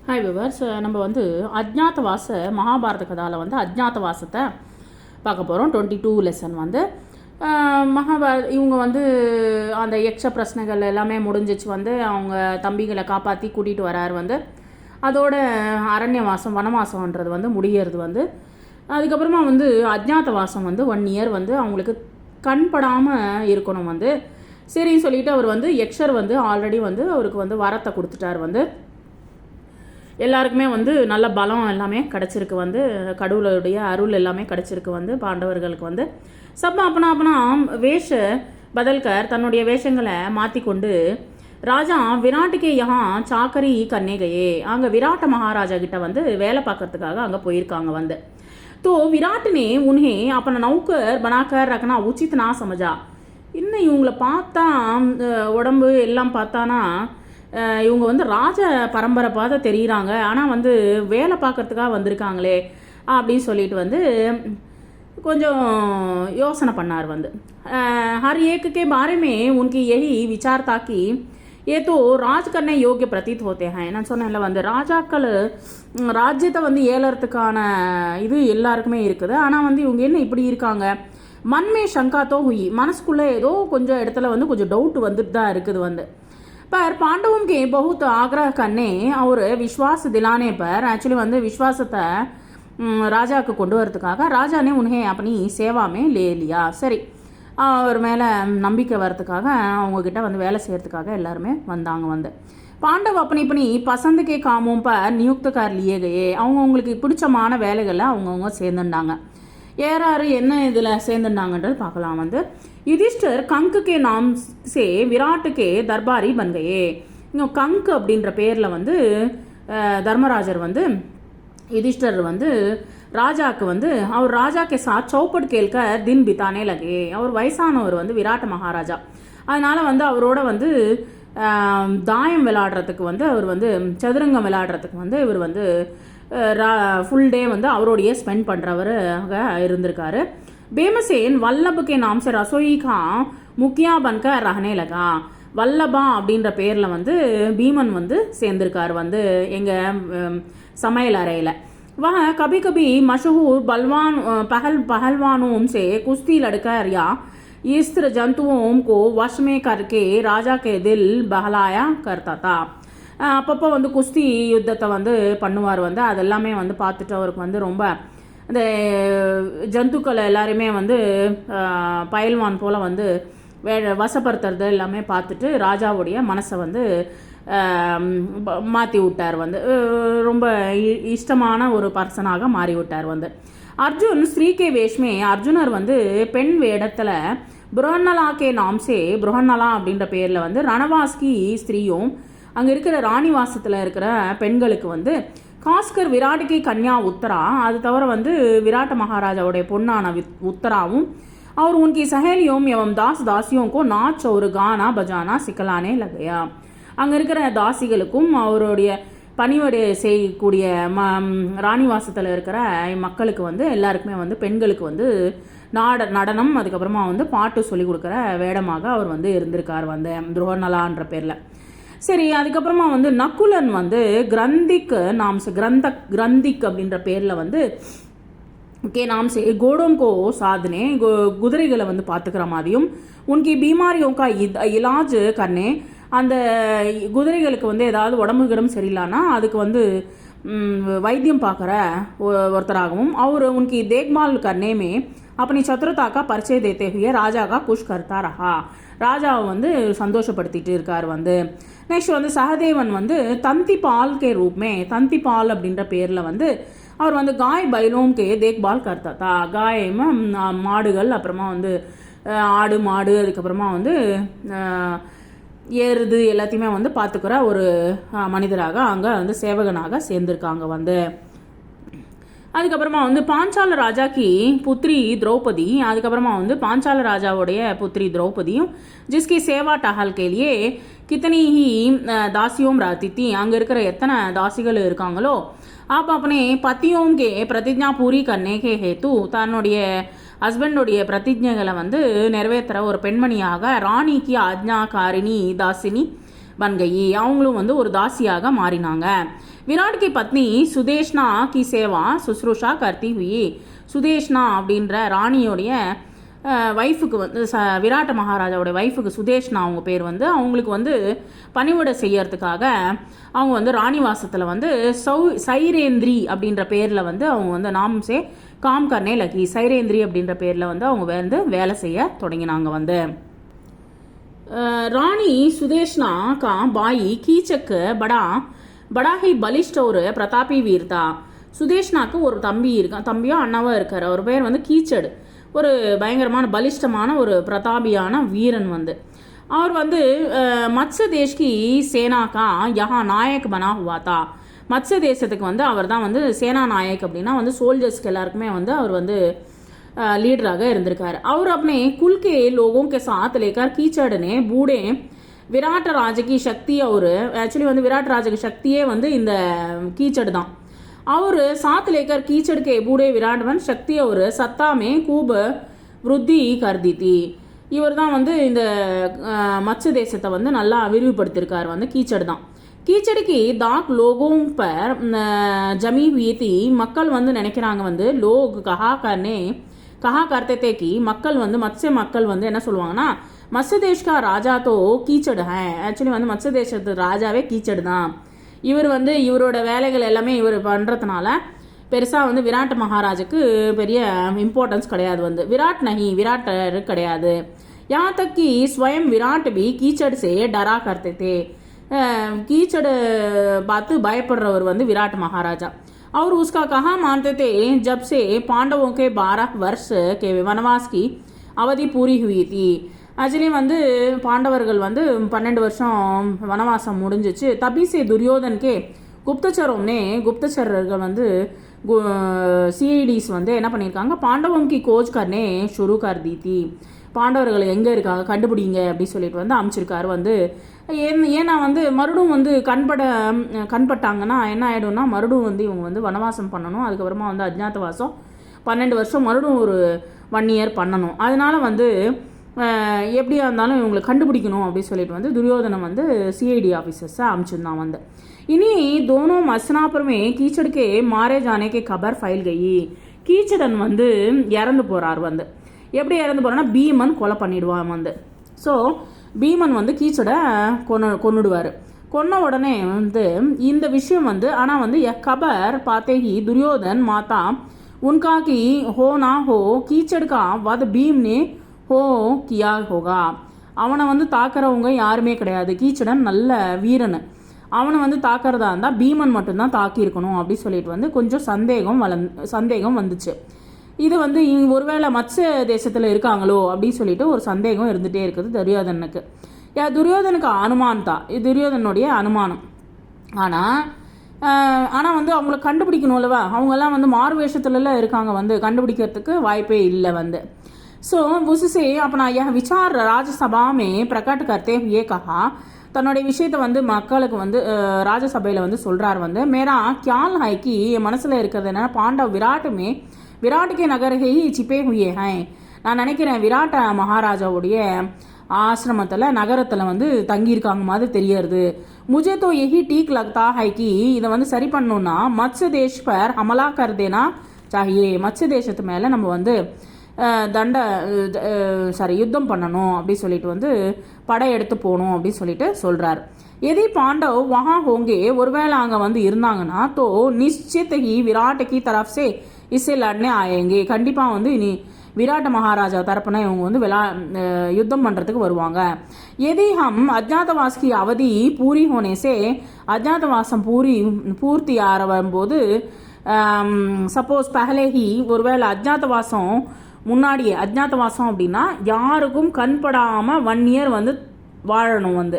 Hi viewers, நம்ம வந்து அஜ்ஞாதவாச மகாபாரத கதாவில் வந்து அஜ்ஞாதவாசத்தை பார்க்க போகிறோம். 22 லெசன் வந்து இவங்க வந்து அந்த யக்ஷ பிரச்சனைகள் எல்லாமே முடிஞ்சிச்சு. வந்து அவங்க தம்பிகளை காப்பாற்றி கூட்டிகிட்டு வரார். வந்து அதோட அரண்யவாசம் வனவாசம்ன்றது வந்து முடியறது. வந்து அதுக்கப்புறமா வந்து அஜ்ஞாதவாசம் வந்து 1 இயர் வந்து அவங்களுக்கு கண்படாமல் இருக்கணும். வந்து சரின்னு சொல்லிட்டு அவர் வந்து யக்ஷர் வந்து ஆல்ரெடி வந்து அவருக்கு வந்து வரத்தை கொடுத்துட்டார். வந்து எல்லாருக்குமே வந்து நல்ல பலம் எல்லாமே கிடச்சிருக்கு. வந்து கடவுளுடைய அருள் எல்லாமே கிடச்சிருக்கு. வந்து பாண்டவர்களுக்கு வந்து அப்பனா வேஷ பதல்கர் தன்னுடைய வேஷங்களை மாற்றி கொண்டு ராஜா விராட்டுக்கே சாக்கரி கன்னேகையே அங்கே விராட்ட மகாராஜா கிட்ட வந்து வேலை பார்க்கறதுக்காக அங்கே போயிருக்காங்க. வந்து तो विराट ने उन्हें अपना नौकर बनाकर रखना उचित ना समझा. இன்னும் இவங்களை பார்த்தா உடம்பு எல்லாம் பார்த்தானா இவங்க வந்து ராஜ பரம்பரை பார்த்து தெரியுறாங்க. ஆனால் வந்து வேலை பார்க்கறதுக்காக வந்திருக்காங்களே அப்படின்னு சொல்லிட்டு வந்து கொஞ்சம் யோசனை பண்ணார். வந்து हर एक के बारे में उनकी यही विचार था कि ये तो राज करने योग्य प्रतीत होते हैं. நான் சொன்னேன்ல, வந்து ராஜாக்கள் ராஜ்யத்தை வந்து ஏலறதுக்கான இது எல்லாருக்குமே இருக்குது. ஆனால் வந்து இவங்க என்ன இப்படி இருக்காங்க, மண்மே சங்காத்தோ ஹுயி, மனசுக்குள்ளே ஏதோ கொஞ்சம் இடத்துல வந்து கொஞ்சம் டவுட் வந்துட்டு தான் இருக்குது. வந்து पर पांडवों के बहुत आग्रह करने और विश्वास दिलाने पर एक्चुअली வந்து விஸ்வாசத்தை ராஜாவுக்கு கொண்டு வரதுக்காக ராஜானே உன்ஹே अपनी सेवा में ले लिया. சரி, அவர் மேலே நம்பிக்கை வரதுக்காக அவங்கக்கிட்ட வந்து வேலை செய்கிறதுக்காக எல்லாருமே வந்தாங்க. வந்து பாண்டவ अपनी पसंद के कामों पर नियुक्त कर लिए गए. அவங்களுக்கு பிடிச்சமான வேலைகளை அவங்கவுங்க சேர்ந்துட்டாங்க. யார் என்ன இதில் சேர்ந்துட்டாங்கன்றது பார்க்கலாம். வந்து யுதிஷ்டர் கங்கு கே நாம் சே விராட்டு கே தர்பாரி பன்கையே. இங்கே கங்கு அப்படின்ற பேரில் வந்து தர்மராஜர் வந்து யுதிஷ்டர் வந்து ராஜாவுக்கு வந்து அவர் ராஜா கே சாத் சௌப்பட் கேள்க தின் பித்தானே லகே. அவர் வயசானவர் வந்து விராட்ட மகாராஜா. அதனால் வந்து அவரோட வந்து தாயம் விளையாடுறதுக்கு வந்து அவர் வந்து சதுரங்கம் விளையாடுறதுக்கு வந்து இவர் வந்து ஃபுல் டே வந்து அவரோடைய ஸ்பெண்ட் பண்ணுறவராக இருந்திருக்காரு. பேமசேன் வல்லபு கே நாம் சே ரசோயி கா முக்கியா பன்க ரஹனே லகா. வல்லபா அப்படின்ற பேரில் வந்து பீமன் வந்து சேர்ந்திருக்கார். வந்து எங்கள் சமையல் அறையில் वह कभी कभी मशहूर बलवान पहलवानों से कुश्ती लड़कर या स्त्र जंतुओं को वश में करके राजा के दिल बहलाया करता था. அப்பப்போ வந்து குஸ்தி யுத்தத்தை வந்து பண்ணுவார். வந்து அதெல்லாமே வந்து பார்த்துட்டு அவருக்கு வந்து ரொம்ப அந்த ஜந்துக்களை எல்லாருமே வந்து பயில்வான் போல் வந்து வசப்படுத்துறது எல்லாமே பார்த்துட்டு ராஜாவுடைய மனசை வந்து மாற்றி விட்டார். வந்து ரொம்ப இஷ்டமான ஒரு பர்சனாக மாறி விட்டார். வந்து அர்ஜுன் ஸ்ரீகே வேஷ்மே அர்ஜுனர் வந்து பெண் வேடத்தில் புரஹன்னலாக்கே நாம்சே புரஹன்னலா அப்படின்ற பேரில் வந்து ரணவாஸ்கி ஸ்திரீயும் அங்கே இருக்கிற ராணிவாசத்தில் இருக்கிற பெண்களுக்கு வந்து காஸ்கர் விராட்டுக்கி கன்யா உத்தரா, அது தவிர வந்து விராட்ட மகாராஜாவுடைய பொண்ணான உத்தராவும் और उनकी सहेलियों एवं दास दासियों को नाच और गाना बजाना सिखलाने लगया. அங்கே இருக்கிற தாசிகளுக்கும் அவருடைய பணிவடை செய்யக்கூடிய ராணிவாசத்தில் இருக்கிற மக்களுக்கு வந்து எல்லாருக்குமே வந்து பெண்களுக்கு வந்து நடனம் அதுக்கப்புறமா வந்து பாட்டு சொல்லி கொடுக்குற வேடமாக அவர் வந்து இருந்திருக்கார். வந்து துரோணலான்ற பேரில். சரி, அதுக்கப்புறமா வந்து நக்குலன் வந்து கிரந்திக் கிரந்திக் அப்படின்ற பேரில் வந்து के नाम से घोड़ों को साधने குதிரைகளை வந்து பார்த்துக்கிற மாதிரியும் உனக்கு बीमारियों का इलाज करने அந்த குதிரைகளுக்கு வந்து ஏதாவது உடம்புகிடம் சரியில்லைன்னா அதுக்கு வந்து வைத்தியம் பார்க்குற ஒருத்தராகவும் அவர் உனக்கு தேக்பால் करने में अपनी चतुरता का परिचय देते हुए राजा का खुश करता रहा. ராஜாவை வந்து சந்தோஷப்படுத்திட்டு இருக்கார். வந்து நெக்ஸ்ட் வந்து சகதேவன் வந்து தந்தி பால் கே ரூப்மே தந்தி பால் அப்படின்ற பேரில் வந்து அவர் வந்து காய் பைலோம் கே தேக்பால் கர்த்தா. காயமா மாடுகள், அப்புறமா வந்து ஆடு மாடு, அதுக்கப்புறமா வந்து ஏறுது எல்லாத்தையுமே வந்து பார்த்துக்கிற ஒரு மனிதராக அங்கே வந்து சேவகனாக சேர்ந்திருக்காங்க. வந்து அதுக்கப்புறமா வந்து பாஞ்சால ராஜாக்கு புத்திரி திரௌபதி, அதுக்கப்புறமா வந்து பாஞ்சால ராஜாவுடைய புத்திரி திரௌபதியும் ஜிஸ்கி சேவா டஹல் கேலியே கித்தனி ஹி தாசியோம் ராத்தித்தி, அங்கே இருக்கிற எத்தனை தாசிகள் இருக்காங்களோ आप अपने पतियों के प्रतिज्ञा पूरी करने के हेतु தன்னுடைய ஹஸ்பண்டுடைய பிரதிஜைகளை வந்து நிறைவேற்றுற ஒரு பெண்மணியாக ராணிக்கு ஆஜ்ஞாகாரிணி தாசினி பன்கையி அவங்களும் வந்து ஒரு தாசியாக மாறினாங்க. विराट की पत्नी सुदेशना की सेवा शुश्रूषा करती हुई சுதேஷ்னா அப்படின்ற ராணியோடைய வைஃபுக்கு வந்து விராட்ட மகாராஜாவோடைய வைஃபுக்கு சுதேஷ்னா அவங்க பேர் வந்து அவங்களுக்கு வந்து பணிவிடை செய்யறதுக்காக அவங்க வந்து ராணிவாசத்தில் வந்து சைரேந்திரி அப்படின்ற பேரில் வந்து அவங்க வந்து நாம்சே காம் கர்னே லகி சைரேந்திரி அப்படின்ற பேரில் வந்து அவங்க வந்து வேலை செய்ய தொடங்கினாங்க வந்து ராணி சுதேஷ்னா கா பாயி கீச்சக்கு बड़ा ही बलिष्ठ और प्रतापी वीर था சுதேஷ்னாக்கு ஒரு தம்பி இருக்கான் தம்பியோ அண்ணாவோ இருக்கார் அவர் பேர் வந்து கீச்சடு ஒரு பயங்கரமான பலிஷ்டமான ஒரு பிரதாபியான வீரன் வந்து அவர் வந்து மத்ஸ்ய தேஷ்கி சேனாக்கா யஹா நாயக் பனா ஹுவா தா மத்ஸ்ய தேசத்துக்கு வந்து அவர் தான் வந்து சேனா நாயக் அப்படின்னா வந்து சோல்ஜர்ஸ்க்கு எல்லாருக்குமே வந்து அவர் வந்து लीडराக இருந்திருக்காரு அவர் अपने कुल के लोगों के साथ लेकर कीचड़ ने बूढ़े विराट राज की शक्ति और एक्चुअली வந்து विराट राज की शक्तिயே வந்து இந்த कीचड़ தான் और साथ लेकर कीचड़ के बूढ़े विराटवन शक्ति और सत्ता में खूब वृद्धि कर दी थी இவர் தான் வந்து இந்த மத்ஸ்ய தேசத்தை வந்து நல்லா விரிவுபடுத்தியிருக்கார் வந்து கீச்சடு தான் கீச்சடுக்கு தாக் லோகோं पर जमी हुई थी மக்கள் வந்து நினைக்கிறாங்க வந்து லோக் कहा करते थे कि மக்கள் வந்து மத்ஸ்ய மக்கள் வந்து என்ன சொல்லுவாங்கன்னா மத்ஸ்ய தேஷ் கா ராஜா தோ கீச்சடு ஹை ஆக்சுவலி வந்து மத்ஸ்ய தேசத்து ராஜாவே கீச்சடு தான் இவர் வந்து இவரோட வேலைகள் எல்லாமே இவர் பண்ணுறதுனால பெருசாக வந்து விராட் மகாராஜுக்கு பெரிய இம்பார்ட்டன்ஸ் கிடையாது வந்து விராட் கிடையாது यहाँ तक कि स्वयं विराट भी कीचड़ से डरा करते थे कीचड़ பார்த்து பயப்படுறவர் வந்து விராட் மகாராஜா और उसका कहा मानते थे जब से पांडवों के 12 वर्ष के वनवास की अवधि पूरी हुई थी ஆக்சுவலி வந்து பாண்டவர்கள் வந்து 12 வருஷம் வனவாசம் முடிஞ்சிச்சு தபிசே துரியோதனுக்கே குப்தச்சரர்கள் வந்து சிஐடிஸ் வந்து என்ன பண்ணியிருக்காங்க பாண்டவங்கி கோச் கர்னே ஷுரு கர் தி தி பாண்டவர்கள் எங்கே இருக்காங்க கண்டுபிடிங்க அப்படின்னு சொல்லிட்டு வந்து அமைச்சிருக்காரு வந்து ஏன்னா வந்து மறுபடியும் வந்து கண்பட்டாங்கன்னா என்ன ஆகிடும்னா மறுபடியும் வந்து இவங்க வந்து வனவாசம் பண்ணணும் அதுக்கப்புறமா வந்து அஜ்ஞாதவாசம் 12 வருஷம் மறுபடியும் ஒரு 1 இயர் பண்ணணும் அதனால வந்து எப்படியா இருந்தாலும் இவங்களை கண்டுபிடிக்கணும் அப்படின்னு சொல்லிட்டு வந்து துரியோதனம் வந்து சிஐடி ஆஃபீஸர்ஸை அனுப்பிச்சிருந்தான் வந்து இனி दोनों मसनापुर में कीचड़ के मारे जाने के खबर फैल गई கீச்சடன் வந்து இறந்து போகிறார் வந்து எப்படி இறந்து போகிறான்னா பீமன் கொலை பண்ணிடுவான் வந்து ஸோ பீமன் வந்து கீச்சடை கொன்னுடுவார் கொன்ன உடனே வந்து இந்த விஷயம் வந்து ஆனால் வந்து खबर पाते ही दुर्योधन माता उनका की हो ना हो कीचड़ का वध भीम ने हो किया होगा அவனை வந்து தாக்குறவங்க யாருமே கிடையாது கீச்சடன் நல்ல வீரன் அவனை வந்து தாக்கிறதா இருந்தால் பீமன் மட்டும்தான் தாக்கியிருக்கணும் அப்படின்னு சொல்லிட்டு வந்து கொஞ்சம் சந்தேகம் வந்துச்சு இது வந்து ஒருவேளை மத்ஸ்ய தேசத்தில் இருக்காங்களோ அப்படின்னு சொல்லிட்டு ஒரு சந்தேகம் இருந்துகிட்டே இருக்குது துரியோதனுக்கு அனுமான் தான் இது துரியோதனுடைய அனுமானம் ஆனால் வந்து அவங்கள கண்டுபிடிக்கணும் இல்லவா அவங்கெல்லாம் வந்து மாறு வேஷத்துலலாம் இருக்காங்க வந்து கண்டுபிடிக்கிறதுக்கு வாய்ப்பே இல்லை வந்து सो उससे अपना यह विचार राज्यसभा में प्रकट करते हुए कहा தன்னுடைய விஷயத்தை வந்து மக்களுக்கு வந்து ராஜ்யசபையில் வந்து சொல்கிறார் வந்து மேரா கியால் ஹைக்கி என் மனசில் இருக்கிறது என்ன பாண்டவ் விராட்டுக்கே நகரகை சிப்பே ஹுயே ஹை நான் நினைக்கிறேன் விராட்ட மகாராஜாவுடைய ஆசிரமத்தில் நகரத்தில் வந்து தங்கியிருக்காங்க மாதிரி தெரியறது முஜே தோ எஹி டீக் லக்தா ஹைக்கி இதை வந்து சரி பண்ணணும்னா மத்ஸ்ய தேஷ் பர் ஹமலா கர்தேனா சாஹியே மத்ஸ்ய தேசத்து மேலே நம்ம வந்து யுத்தம் பண்ணணும் அப்படி சொல்லிட்டு வந்து படையெடுத்து போகணும் அப்படின்னு சொல்லிட்டு சொல்கிறார் எதி பாண்டவ் வஹா ஹோங்கே ஒருவேளை அங்கே வந்து இருந்தாங்கன்னா தோ நிச்சித் ஹி விராட்டுக்கு தரஃப்சே இஸ்ஸே லட்னே ஆயேங்கே கண்டிப்பாக வந்து இனி விராட்ட மகாராஜா தரப்புனா இவங்க வந்து யுத்தம் பண்ணுறதுக்கு வருவாங்க எதி ஹம் அஜ்ஞாதவாஸ் கி அவதி பூரி ஹோனேசே அஜ்ஞாதவாசம் பூர்த்தி ஆற வரும்போது சப்போஸ் பஹலே ஹி ஒருவேளை அஜ்ஞாதவாசம் முன்னாடியே அஜ்ஞாதவாசம் அப்படின்னா யாருக்கும் கண்படாமல் 1 இயர் வந்து வாழணும் வந்து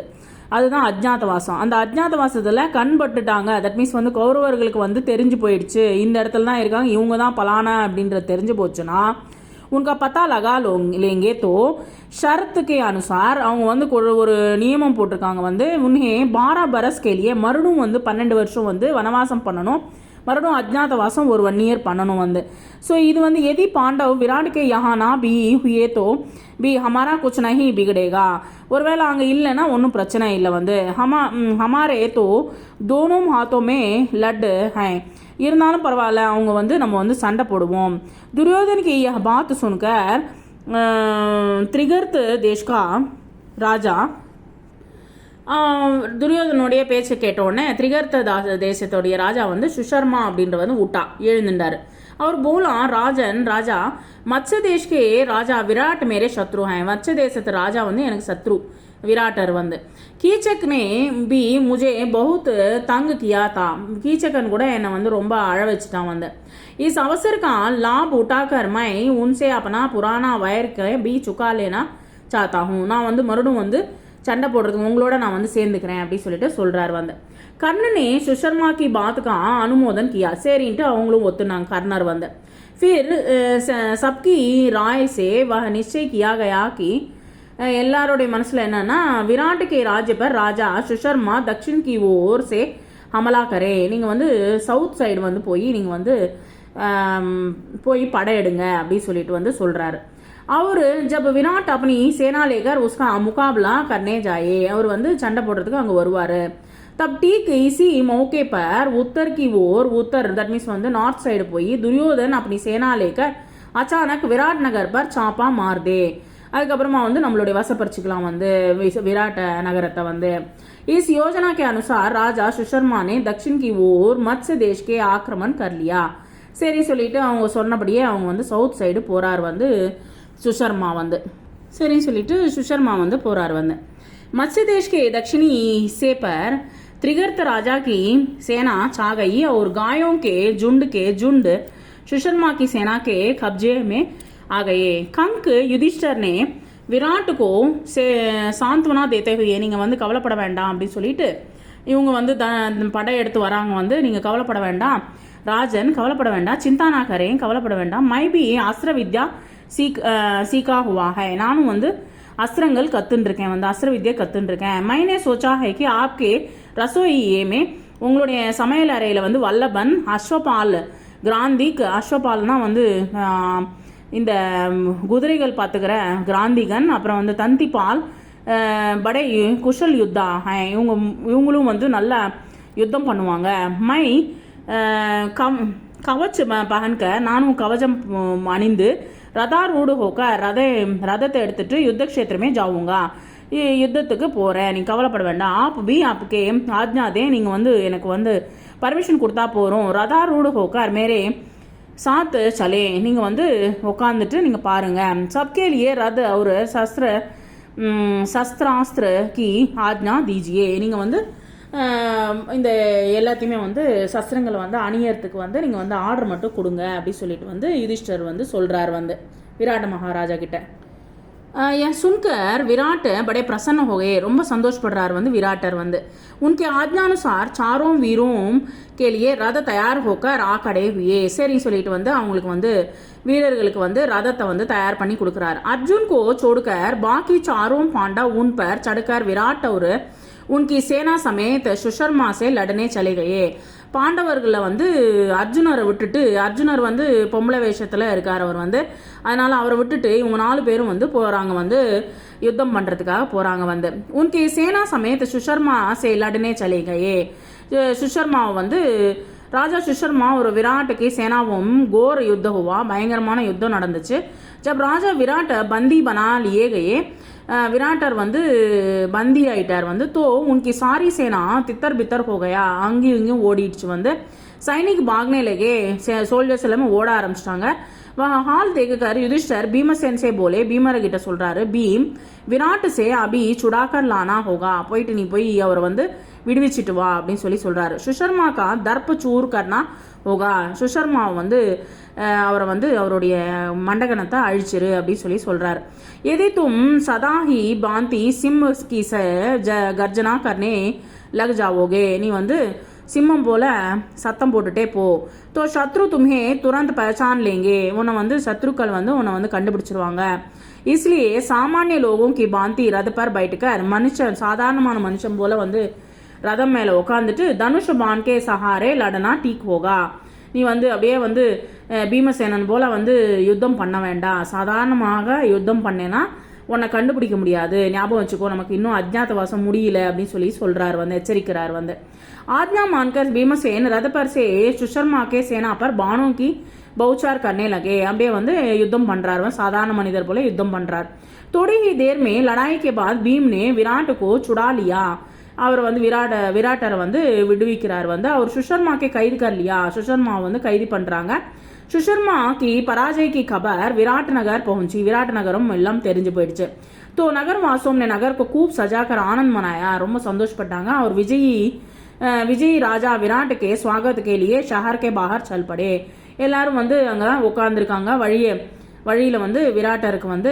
அதுதான் அஜ்ஞாதவாசம் அந்த அஜ்ஞாதவாசத்தில் கண்பட்டுட்டாங்க தட் மீன்ஸ் வந்து கௌரவர்களுக்கு வந்து தெரிஞ்சு போயிடுச்சு இந்த இடத்துல தான் இருக்காங்க இவங்க தான் பலானா அப்படின்றது தெரிஞ்சு போச்சுன்னா உனக்கு பத்தா லகா லேங்கே தோ ஷரத்துக்கு அனுசார் அவங்க வந்து ஒரு நியமம் போட்டிருக்காங்க வந்து உன்னே 12 பரஸ் கேலியே மறுபடியும் வந்து 12 வருஷம் வந்து வனவாசம் பண்ணணும் மறுபடியும் அஜ்ஞாதவாசம் ஒரு 1 year பண்ணணும் வந்து. ஸோ இது வந்து எதி பாண்டவ் விராட் கே யஹா நா பி ஹுயே தோ பி ஹமாரா குச் நஹி பிகடேகா. ஒருவேளை அங்கே இல்லைன்னா ஒன்றும் பிரச்சனை இல்லை வந்து. ஹமாரே தோ தோனும் ஹாத்தோமே லட்டு ஹை, இருந்தாலும் பரவாயில்ல, அவங்க வந்து நம்ம வந்து சண்டை போடுவோம். துரியோதனுக்கு பாத்து சுன்கர் திரிகர்த் தேஷ்கா ராஜா, துரியோதனுடைய பேச்சை கேட்டோடனே திரிகர்த்த தேசத்துடைய ராஜா வந்து சுஷர்மா அப்படின்ற வந்து எழுந்துட்டார். அவர் போலாம் ராஜன் ராஜா மத்ஸ்ய தேஷ்கே ராஜா விராட் மேரே சத்ரு ஹை, மத்ஸ்ய தேசத்து ராஜா வந்து எனக்கு சத்ரு விராட்டர் வந்து. கீச்சக்னே பி முஜே பகுத் தங்கு கியா தா, கீச்சக்கன் கூட என்னை வந்து ரொம்ப அழ வச்சுட்டான் வந்து. इस अवसर का लाभ उठाकर मैं उनसे अपना पुराना वैर के भी चुका लेना चाहता हूँ. நான் வந்து மறுபடியும் வந்து சண்டை போடுறதுக்கு உங்களோட நான் வந்து சேர்ந்துக்கிறேன் அப்படின்னு சொல்லிட்டு சொல்றாரு வந்து. கர்ணனே சுஷர்மா கி பாத் கா அனுமோதன் கியா, சரின்ட்டு அவங்களும் ஒத்துனாங்க கர்ணர் வந்து. फिर सबकी राय से वह निश्चय किया गया कि எல்லாருடைய மனசில் என்னன்னா விராட் கே ராஜ்ய பர் ராஜா சுஷர்மா தக்ஷின் கி ஓர் சே ஹமலா கரே, நீங்கள் வந்து சவுத் சைடு வந்து போய் நீங்கள் வந்து போய் படையெடுங்க அப்படின்னு சொல்லிட்டு வந்து சொல்கிறாரு. அவர் ஜப் விராட் அப்பனி சேனா லேக்கர் உஸ்கா முகாபலா கர்னே ஜாயே, அவர் வந்து சண்டை போடுறதுக்கு அங்கே வருவார். தப் டீக் EC மௌகே per Uttar Ki wore Uttar that means வந்து நார்த் சைடு போய் துரியோதன் அப்படி சேனா லேக்கர் அச்சானக் விராட் நகர் பர் சாப்பா மார்தே, அதுக்கப்புறமா வந்து நம்மளுடைய வசப்பரிச்சுக்கலாம் வந்து விராட் நகரத்தை வந்து. इस योजना के अनुसार राजा सुशर्मा ने दक्षिण की ओर मत्स्य देश के आक्रमण कर लिया. சரி சொல்லிட்டு அவங்க சொன்னபடியே அவங்க வந்து சவுத் சைடு போறார் வந்து சுஷர்மா வந்து. சரி சொல்லிட்டு சுஷர்மா வந்து போறார் வந்து. मत्स्य देश के दक्षिणी हिस्से पर त्रिगर्त राजा की सेना छा गई और गायों के झुंड सुशर्मा की सेना के कब्जे में आ गए. कंक युधिष्ठिर ने விராட் கோ சாந்த்வனா தேத்தே ஹுயே, நீங்கள் வந்து கவலைப்பட வேண்டாம் அப்படின்னு சொல்லிட்டு இவங்க வந்து படை எடுத்து வராங்க வந்து. நீங்கள் கவலைப்பட வேண்டாம் ராஜன், கவலைப்பட வேண்டாம், சிந்தானா கரேன், கவலைப்பட வேண்டாம், மைபி அஸ்திர வித்யா சீக்கா ஹுவா ஹை, நானும் வந்து அஸ்திரங்கள் கற்றுன்ருக்கேன் வந்து, அஸ்திர வித்யா கற்றுன்ருக்கேன். மைனே சோச்சா ஹை கி ஆப்கே ரசோயியேமே, உங்களுடைய சமையல் அறையில் வந்து வல்லபன் அஸ்வபால் கிராந்திக், அஸ்வபால்னா வந்து இந்த குதிரைகள் பார்த்துக்கிற கிராந்திகன், அப்புறம் வந்து தந்திபால் படை குஷல் யுத்தா, இவங்களும் வந்து நல்லா யுத்தம் பண்ணுவாங்க. மை கவச் பகன்க, நானும் கவச்சம் அணிந்து ரதாரூடு ஹோக்க ரதத்தை எடுத்துட்டு யுத்த கஷேத்திரமே ஜாவுங்க, யுத்தத்துக்கு போகிறேன், நீ கவலைப்பட வேண்டாம். ஆப் பி ஆப்புக்கே ஆஜ்ஞாதே, நீங்கள் வந்து எனக்கு வந்து பர்மிஷன் கொடுத்தா போகிறோம். ரதாரூடு ஹோக்கர் மேரே சாத்து சலே, நீங்கள் வந்து உட்காந்துட்டு நீங்கள் பாருங்கள். சப்கே லியே ரத் ஒரு சஸ்திராஸ்திர கி ஆஜ்ஞா தீஜியே, நீங்கள் வந்து இந்த எல்லாத்தையுமே வந்து சஸ்திரங்களை வந்து அணியறதுக்கு வந்து நீங்கள் வந்து ஆர்டர் மட்டும் கொடுங்க அப்படி சொல்லிட்டு வந்து யுதிஷ்டர் வந்து சொல்கிறார் வந்து விராட் மகாராஜா கிட்ட. यह सुनकर विराट बड़े प्रसन्न हो गए, ரொம்ப சந்தோஷப்படுறார் வந்து விராட்டர் வந்து. उनके आज्ञानुसार चारों वीरों के लिए रथ तैयार होकर आ खड़े हुए. சரி சொல்லிட்டு வந்து அவங்களுக்கு வந்து வீரர்களுக்கு வந்து ரதத்தை வந்து தயார் பண்ணி கொடுக்குறாரு. அர்ஜுன் को छोड़कर बाकी चारों पांडव उन पर चढ़कर विराट और उनकी सेना समेत सुशर्मा से लड़ने चले गए. பாண்டவர்களில் வந்து அர்ஜுனரை விட்டுட்டு, அர்ஜுனர் வந்து பொம்பளை வேஷத்தில் இருக்கார் அவர் வந்து, அதனால் அவரை விட்டுட்டு இவங்க 4 பேரும் வந்து போகிறாங்க வந்து யுத்தம் பண்ணுறதுக்காக போகிறாங்க வந்து. உனக்கு சேனா சமேத் சுஷர்மா சே லடனே சலேகையே, சுஷர்மாவை வந்து ராஜா சுஷர்மா ஒரு விராட்டுக்கு சேனாவும் கோர் யுத்தம் ஹுவா, பயங்கரமான யுத்தம் நடந்துச்சு. ஜப் ராஜா விராட் பந்தி பனா லியே கயே, விராட்டர் வந்து பந்தி ஆயிட்டார் வந்து. தோ உனக்கு சாரி சேனா தித்தர் பித்தர் போகையா, அங்கேயும் இங்கேயும் ஓடிடுச்சு வந்து. சைனிக் பாக்னே லகே, சோல்ஜர்ஸ் எல்லாமே ஓட ஆரம்பிச்சிட்டாங்க. हाल देखकर युधिष्ठिर भीमसेन से बोले, भीमर கிட்ட சொல்றாரு, பீம் விராட் சே அபி சுடாக்கர் லானா ஹோகா, போயிட்டு நீ போய் அவரை வந்து விடுவிச்சிட்டு வா அப்படின்னு சொல்றாரு. சுஷர்மா கா தர்ப் சூர் கர்னா ஹோகா, சுஷர்மாவை வந்து அவரை வந்து அவருடைய மண்டகனத்தை அழிச்சிரு அப்படின்னு சொல்றாரு. எதி தும் சதாஹி பாந்தி சிம் கி கர்ஜனா கர்னே லக் ஜாவோகே, நீ வந்து சிம்மம் போல சத்தம் போட்டுட்டே போ. தோ சத்ரு தும்ஹே துரந்த் பஹச்சான் லேங்கே, உன்னை வந்து சத்ருக்கள் வந்து உன்னை வந்து கண்டுபிடிச்சிருவாங்க. इसलिए சாமானிய லோகம் கி பாந்தி ரத பர் பைட்டுக்கர், மனுஷன் சாதாரணமான மனுஷன் போல வந்து ரதம் மேலே உட்காந்துட்டு தனுஷ பான்கே சஹாரே லடனா டீக் ஹோகா, நீ வந்து அப்படியே வந்து பீமசேனன் போல் வந்து யுத்தம் பண்ண வேண்டாம், சாதாரணமாக யுத்தம் பண்ணேன்னா உன்னை கண்டுபிடிக்க முடியாது, ஞாபகம் வச்சுக்கோ, நமக்கு இன்னும் அஜ்ஞாதவாசம் முடியல அப்படின்னு சொல்லி சொல்கிறார் வந்து, எச்சரிக்கிறார் வந்து. आज्ञा मानकर भीमसेन रथ पर से सुशर्मा के सेना पर बाणों की बौछार करने लगे. அப்படியே வந்து யுத்தம் பண்றாரு, சாதாரண மனிதர் போல யுத்தம் பண்றார். थोड़ी ही देर में लड़ाई के बाद भीम ने विराट को छुड़ा लिया. அவர் வந்து விராட்டரை வந்து விடுவிக்கிறார் வந்து. அவர் சுஷர்மாக்கே கைது कर लिया, சுஷர்மா வந்து கைது பண்றாங்க. சுஷர்மா की पराजय की खबर विराट नगर पहुंची. विराट नगरम எல்லாம் தெரிஞ்சு போயிடுச்சு. तो नगर वासियों ने नगर को खूब सजाकर आनंद मनाया, ரொம்ப சந்தோஷப்பட்டாங்க. और விஜய் ராஜா விராட் கே ஸ்வாகத் கே லியே ஷஹர் கே பாஹர் சல் படே. எல்லாரும் வந்து அங்கே உட்காந்துருக்காங்க. வழியில் வந்து விராட்டருக்கு வந்து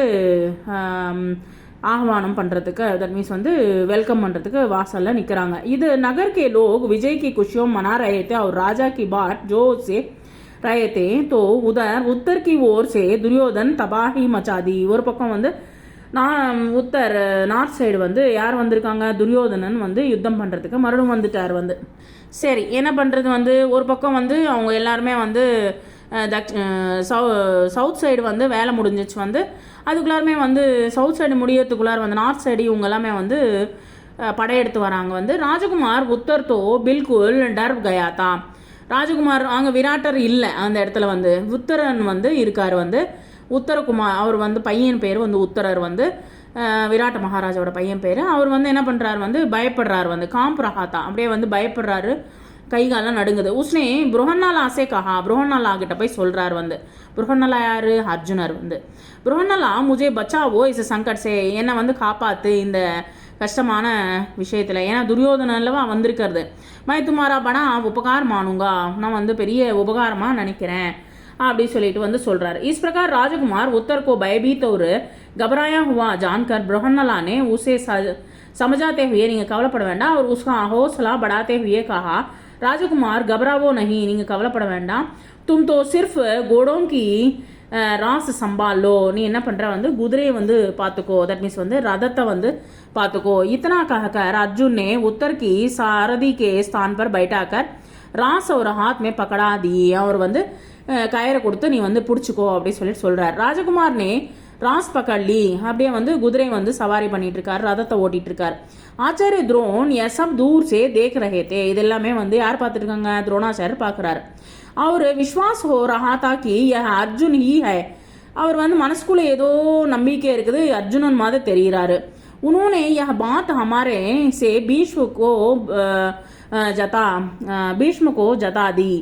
ஆஹ்வானம் பண்ணுறதுக்கு, தட் மீன்ஸ் வந்து வெல்கம் பண்ணுறதுக்கு வாசலில் நிற்கிறாங்க. இது நகர் கே லோக் விஜய் கி குஷியோं मना रहे थे और राजा की बात जो से रहे थे तो उधर उत्तर की ओर से दुर्योधन तबाही मचा दी. ஒரு பக்கம் வந்து நார்த் சைடு வந்து யார் வந்திருக்காங்க, துரியோதனன் வந்து யுத்தம் பண்ணுறதுக்கு மறுபடியும் வந்துட்டார் வந்து. சரி, என்ன பண்ணுறது வந்து, ஒரு பக்கம் வந்து அவங்க எல்லாருமே வந்து சவுத் சைடு வந்து வேலை முடிஞ்சிச்சு வந்து. அதுக்குள்ளாருமே வந்து சவுத் சைடு முடியறதுக்குள்ளார வந்து நார்த் சைடு இவங்க எல்லாமே வந்து படையெடுத்து வராங்க வந்து. ராஜகுமார் உத்தர் தோ பில்குல் டர் கயாத்தா. ராஜகுமார் அங்கே விராட்டர் இல்லை அந்த இடத்துல வந்து, உத்தரன் வந்து இருக்கார் வந்து. உத்தரகுமார் அவர் வந்து பையன் பேர் வந்து உத்தரர் வந்து, விராட்ட மகாராஜாவோட பையன் பேர். அவர் வந்து என்ன பண்ணுறாரு வந்து, பயப்படுறாரு வந்து. காம்ப் ரஹாத்தா, அப்படியே வந்து பயப்படுறாரு, கைகாலம் நடுங்குது. உஸ்னே புருஹன்னலா ஆசே கஹா, புருஹன்னலா கிட்ட போய் சொல்கிறார் வந்து. புருஹன்னலா யார், அர்ஜுனர் வந்து. புருஹன்னலா முஜே பச்சாவோ இஸ் சங்கட் சே, என்னை வந்து காப்பாற்று இந்த கஷ்டமான விஷயத்தில், ஏன்னா துரியோதனல்லவா வந்திருக்கிறது. மை துமாரா படா உபகார் மானுங்கா, நான் வந்து பெரிய உபகாரமாக நினைக்கிறேன் அப்படி சொல்லிட்டு வந்து சொல்றாரு. इस प्रकार राजकुमार उत्तर को भयभीत और घबराया हुआ जानकर बृहन्नला ने उसे समझाते हुए, நீங்க கவலைப்பட வேண்டாம், और उसका हौसला बढ़ाते हुए कहा, राजकुमार घबरावो नहीं, நீங்க கவலைப்பட வேண்டாம், तुम तो सिर्फ घोड़ों की रास संभाल लो, நீ என்ன பண்ற வந்து குதிரையை வந்து பார்த்துக்கோ, தட் மீன்ஸ் வந்து ரதத்தை வந்து பார்த்துக்கோ. इतना कहकर अर्जुन ने उत्तर की सारथी के स्थान पर बैठाकर रास और हाथ में पकड़ा दी. அவர் வந்து கயிறை கொடுத்து நீ வந்து பிடிச்சிக்கோ அப்படின்னு சொல்லிட்டு சொல்றாரு. ராஜகுமார்னே ராஸ் பக்கள்ளி, அப்படியே வந்து குதிரை வந்து சவாரி பண்ணிட்டு இருக்காரு, ரதத்தை ஓட்டிட்டு இருக்காரு. ஆச்சாரிய துரோன் எசப் தூர் சே தேக் ரஹே தே, இது எல்லாமே வந்து யார் பார்த்துட்டு இருக்காங்க, துரோணாச்சாரியர் பார்க்குறாரு. அவர் விஸ்வாஸ் ஹோ ரஹா தா கி யஹ் அர்ஜுன் ஹி ஹை, அவர் வந்து மனசுக்குள்ள ஏதோ நம்பிக்கை இருக்குது, அர்ஜுனன் மாதிரி தெரிகிறாரு. உன்னோனே யஹ் பாத் ஹமாரே சே பீஷ்ம கோ ஜதா दी.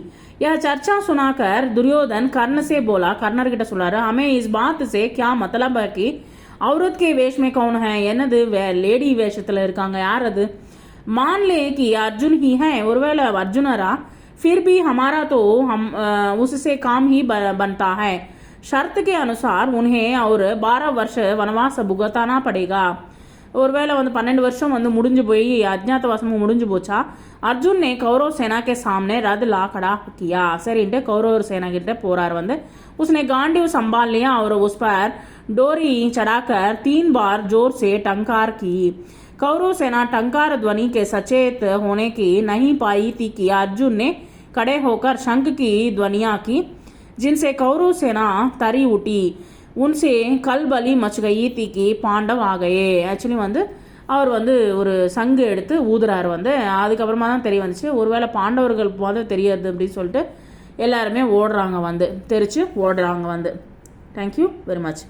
यह चर्चा सुनाकर दुर्योधन कर्ण से बोला, कर्णर கிட்ட சொல்றாரு, हमें इस बात से क्या मतलब है कि औरत के वेश में कौन है, என்னது லேடி வேஷத்துல இருக்காங்க, யார் அது, मान ले कि अर्जुन ही है, ஒருவேளை அர்ஜுனரா, फिर भी हमारा तो हम उससे काम ही बनता है, शर्त के अनुसार उन्हें और 12 वर्ष वनवास भुगताना पड़ेगा. ஒருவேளை வந்து 12 வருஷம் வந்து முடிஞ்சு போய் அஜ்ஞாதவாசமும் முடிஞ்சு போச்சா. அர்ஜுன் ने कौरव सेना के सामने रथ ला खड़ा किया. சரின்ட்டு கௌரவ சேனா கிட்ட போறார் வந்து. उसने गांडीव संभाल लिया और उस पर डोरी चढ़ाकर 3 बार जोर से टंकार की. कौरव सेना टंकार ध्वनि के सचेत होने की नहीं पाई थी कि अर्जुन ने खड़े होकर शंख की ध्वनियां की, जिनसे कौरव सेना तरी उठी. उनसे கல்பலி மச் கயி தீக்கி பாண்டவ் ஆகையே. ஆக்சுவலி வந்து அவர் வந்து ஒரு சங்கு எடுத்து ஊதுறாரு வந்து. அதுக்கப்புறமா தான் தெரிய வந்துச்சு, ஒருவேளை பாண்டவர்கள் போது தெரியாது அப்படின்னு சொல்லிட்டு எல்லாருமே ஓடுறாங்க வந்து, தெரிச்சு ஓடுறாங்க வந்து. Thank you very much.